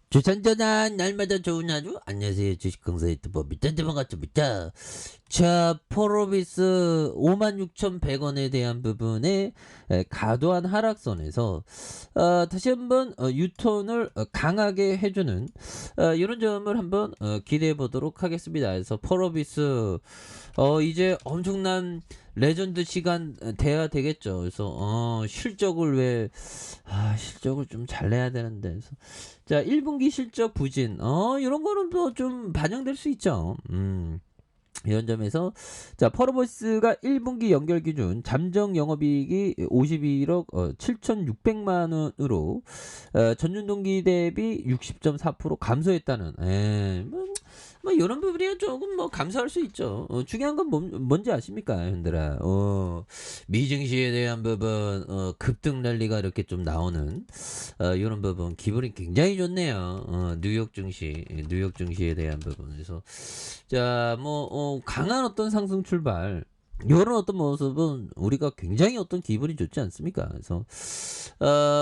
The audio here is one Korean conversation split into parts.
주산전환 날마다 좋은 하루. 안녕하세요. 주식강사 유튜버 밑단대 반갑습니다. 자, 포로비스 56,100원에 대한 부분에 과도한 하락선에서 다시 한번 유턴을 강하게 해주는 이런 점을 한번 기대해 보도록 하겠습니다. 그래서 포로비스 이제 엄청난 레전드 시간 돼야 되겠죠. 그래서 실적을 실적을 좀 잘 내야 되는데. 그래서 자, 1분기 실적 부진 이런 거는 또 좀 반영될 수 있죠. 이런 점에서 자, 포로보이스가 1분기 연결 기준 잠정 영업이익이 51억 7,600만 원으로 전년 동기 대비 60.4% 감소했다는 뭐 이런 부분이 조금 뭐 감소할 수 있죠. 중요한 건 뭔지 아십니까, 현들아? 미증시에 대한 부분 급등 랠리가 이렇게 좀 나오는 이런 부분 기분이 굉장히 좋네요. 뉴욕 증시에 대한 부분에서 자, 강한 어떤 상승 출발 이런 어떤 모습은 우리가 굉장히 어떤 기분이 좋지 않습니까? 그래서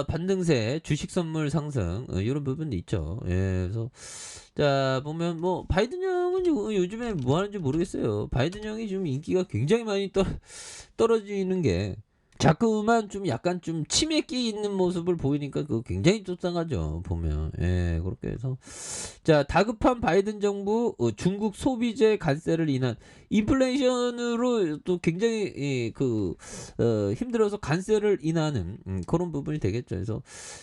반등세 주식 선물 상승 이런 부분도 있죠. 예, 그래서 자, 보면 뭐 바이든 형은 요즘에 뭐 하는지 모르겠어요. 바이든 형이 좀 인기가 굉장히 많이 떨어지는 게 자꾸만 좀 약간 좀 치매기 있는 모습을 보이니까 그거 굉장히 속상하죠. 보면 그렇게 해서 자, 다급한 바이든 정부 중국 소비재 관세를 인한 인플레이션으로 또 굉장히 힘들어서 관세를 인하는 그런 부분이 되겠죠. 그래서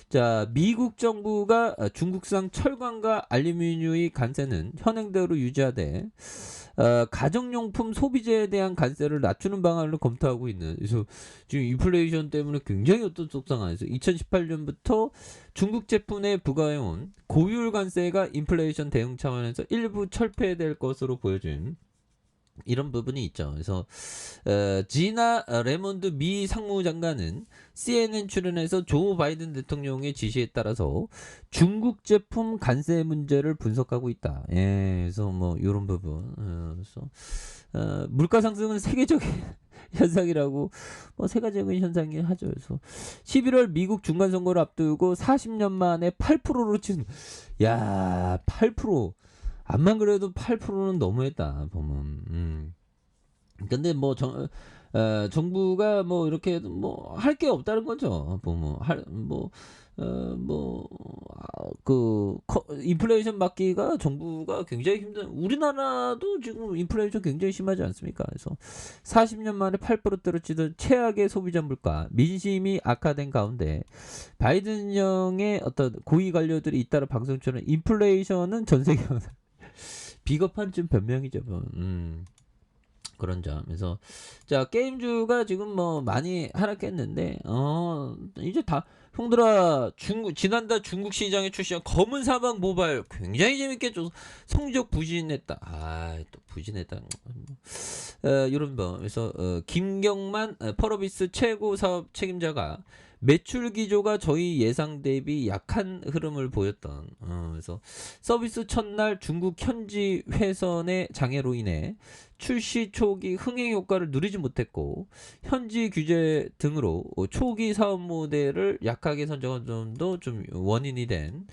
자, 미국 정부가 중국산 철강과 알루미늄의 관세는 현행대로 유지하되 가정용품 소비재에 대한 관세를 낮추는 방안을 검토하고 있는. 그래서 지금 인플레이션 때문에 굉장히 어떤 속상해서 2018년부터 중국 제품에 부과해온 고율 관세가 인플레이션 대응 차원에서 일부 철폐될 것으로 보여진 이런 부분이 있죠. 그래서 지나 레몬드 미 상무장관은 CNN 출연해서 조 바이든 대통령의 지시에 따라서 중국 제품 관세 문제를 분석하고 있다. 그래서 뭐 이런 부분. 그래서 물가 상승은 세계적인 현상이라고 세계적인 현상이 하죠. 그래서 11월 미국 중간 선거를 앞두고 40년 만에 8%로 친. 야, 8%. 암만 그래도 8%는 너무했다 보면. 근데 정부가 뭐 이렇게 뭐 할 게 없다는 거죠. 보면 인플레이션 막기가 정부가 굉장히 힘든. 우리나라도 지금 인플레이션 굉장히 심하지 않습니까? 그래서 40년 만에 8% 떨어지던 최악의 소비자 물가, 민심이 악화된 가운데 바이든령의 어떤 고위 관료들이 잇따라 방송처럼 인플레이션은 전 세계 비겁한 좀 변명이죠. 그런 점. 그래서 자, 게임주가 지금 뭐 많이 하락했는데 이제 다 형들아, 지난달 중국 시장에 출시한 검은 사막 모바일 굉장히 재밌게 좀 성적 부진했다. 또 부진했다. 이런 거. 그래서 김경만 펄어비스 최고 사업 책임자가 매출 기조가 저희 예상 대비 약한 흐름을 보였던. 그래서 서비스 첫날 중국 현지 회선의 장애로 인해 출시 초기 흥행 효과를 누리지 못했고, 현지 규제 등으로 초기 사업 모델을 약하게 선정한 점도 좀 원인이 된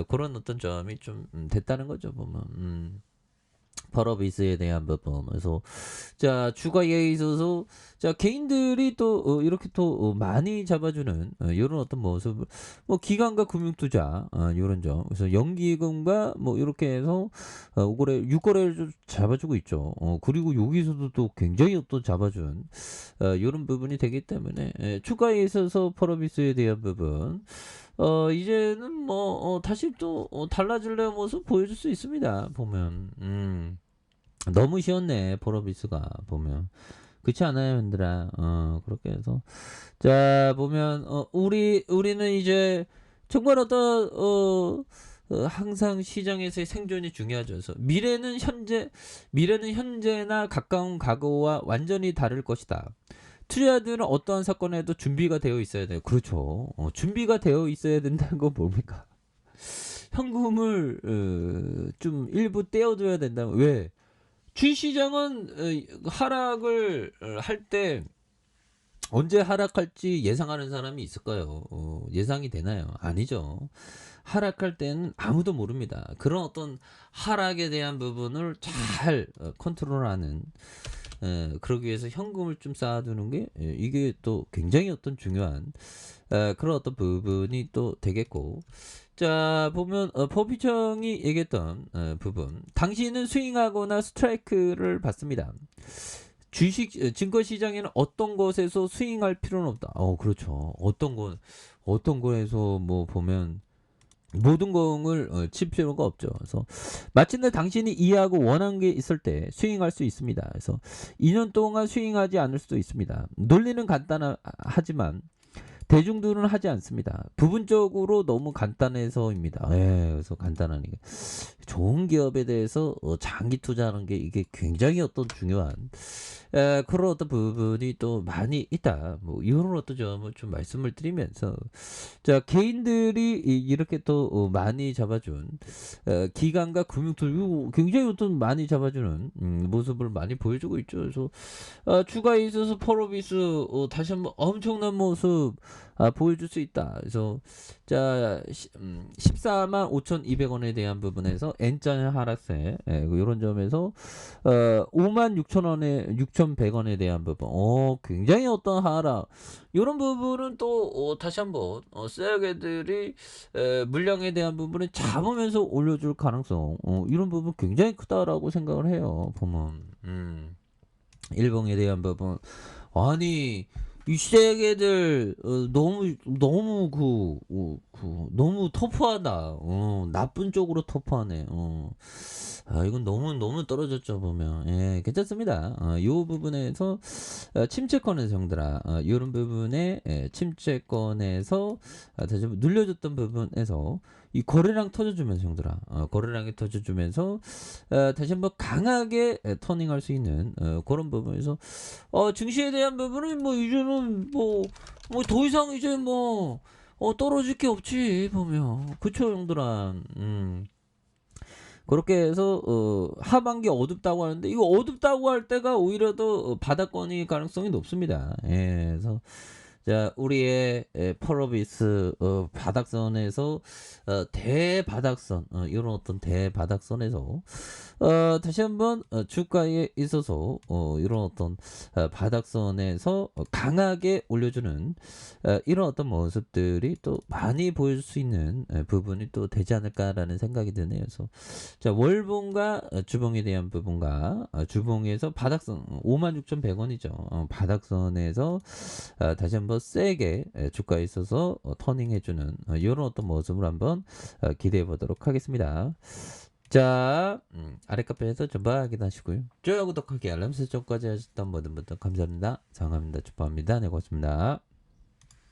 그런 어떤 점이 좀 됐다는 거죠, 보면. 펄어비스에 대한 부분. 그래서 자, 주가에 있어서 자, 개인들이 또 이렇게 또 많이 잡아주는 이런 어떤 모습, 뭐 기관과 금융투자 이런 점. 그래서 연기금과 뭐 이렇게 해서 5거래 6거래를 좀 잡아주고 있죠. 그리고 여기서도 또 굉장히 또 잡아준 이런 부분이 되기 때문에 추가에 있어서 펄어비스에 대한 부분 이제는 다시 또 달라질래 모습 보여줄 수 있습니다. 보면. 너무 쉬웠네, 펄어비스가 보면. 그렇지 않아요, 현들아? 그렇게 해서 자, 보면 우리는 이제 정말 항상 시장에서의 생존이 중요하죠. 그래서 미래는 현재나 가까운 과거와 완전히 다를 것이다. 투자자들은 어떠한 사건에도 준비가 되어 있어야 돼요. 그렇죠. 준비가 되어 있어야 된다는 건 뭡니까? 현금을 좀 일부 떼어둬야 된다. 왜? 주시장은 하락을 할 때 언제 하락할지 예상하는 사람이 있을까요? 예상이 되나요? 아니죠. 하락할 때는 아무도 모릅니다. 그런 어떤 하락에 대한 부분을 잘 컨트롤하는 그러기 위해서 현금을 좀 쌓아두는 게 이게 또 굉장히 어떤 중요한 그런 어떤 부분이 또 되겠고 자 보면 법이청이 얘기했던 부분 당신은 스윙하거나 스트라이크를 받습니다. 주식 증권 시장에는 어떤 것에서 스윙할 필요는 없다. 그렇죠. 어떤 거에서 뭐 보면 모든 공을 칠 필요가 없죠. 그래서 마침내 당신이 이해하고 원하는 게 있을 때 스윙할 수 있습니다. 그래서 2년 동안 스윙하지 않을 수도 있습니다. 논리는 간단하지만 대중들은 하지 않습니다. 부분적으로 너무 간단해서입니다. 그래서 간단하니까 좋은 기업에 대해서 장기 투자하는 게 이게 굉장히 어떤 중요한 그런 어떤 부분이 또 많이 있다. 뭐 이런 어떤 점을 좀 말씀을 드리면서 자 개인들이 이렇게 또 많이 잡아준 기관과 금융투 굉장히 어떤 많이 잡아주는 모습을 많이 보여주고 있죠. 그래서 주가에 있어서 펄어비스 다시 한번 엄청난 모습 보여줄 수 있다. 그래서 자 14만 5,200원에 대한 부분에서 N자 하락세 이런 점에서 5만 6천원에 6,100원에 대한 부분 굉장히 어떤 하락 이런 부분은 또 다시 한번 세력애들이 물량에 대한 부분을 잡으면서 올려줄 가능성 이런 부분 굉장히 크다라고 생각을 해요. 보면 일봉에 대한 부분 아니 이 시댁애들 너무 너무 터프하다. 나쁜 쪽으로 터프하네. 이건 너무 떨어졌죠 보면. 괜찮습니다. 이 부분에서 침체권에서 형들아 이런 부분에 침체권에서 다시 한번 눌려줬던 부분에서 이 거래량 터져주면서 형들아 거래량이 터져주면서 다시 한번 강하게 터닝할 수 있는 그런 부분에서 증시에 대한 부분은 뭐 이제는 뭐 더 이상 이제 뭐 떨어질 게 없지 보면 그쵸 형들아. 그렇게 해서 하반기 어둡다고 하는데 이거 어둡다고 할 때가 오히려 더 바닥권이 가능성이 높습니다. 그래서 자 우리의 펄어비스 바닥선에서 대바닥선 이런 어떤 대바닥선에서 다시 한번 주가에 있어서 이런 어떤 바닥선에서 강하게 올려주는 이런 어떤 모습들이 또 많이 보여줄 수 있는 부분이 또 되지 않을까라는 생각이 드네요. 그래서 자 월봉과 주봉에 대한 부분과 주봉에서 바닥선 56,100원이죠. 바닥선에서 다시 한번 세게 주가에 있어서 터닝해주는 이런 어떤 모습을 한번 기대해 보도록 하겠습니다. 자 아랫카페에서 전부 확인하시고요. 좋아요 구독하기 알람 설정까지 하셨던 모든 분들 감사합니다. 장합니다. 축복합니다. 네 고맙습니다.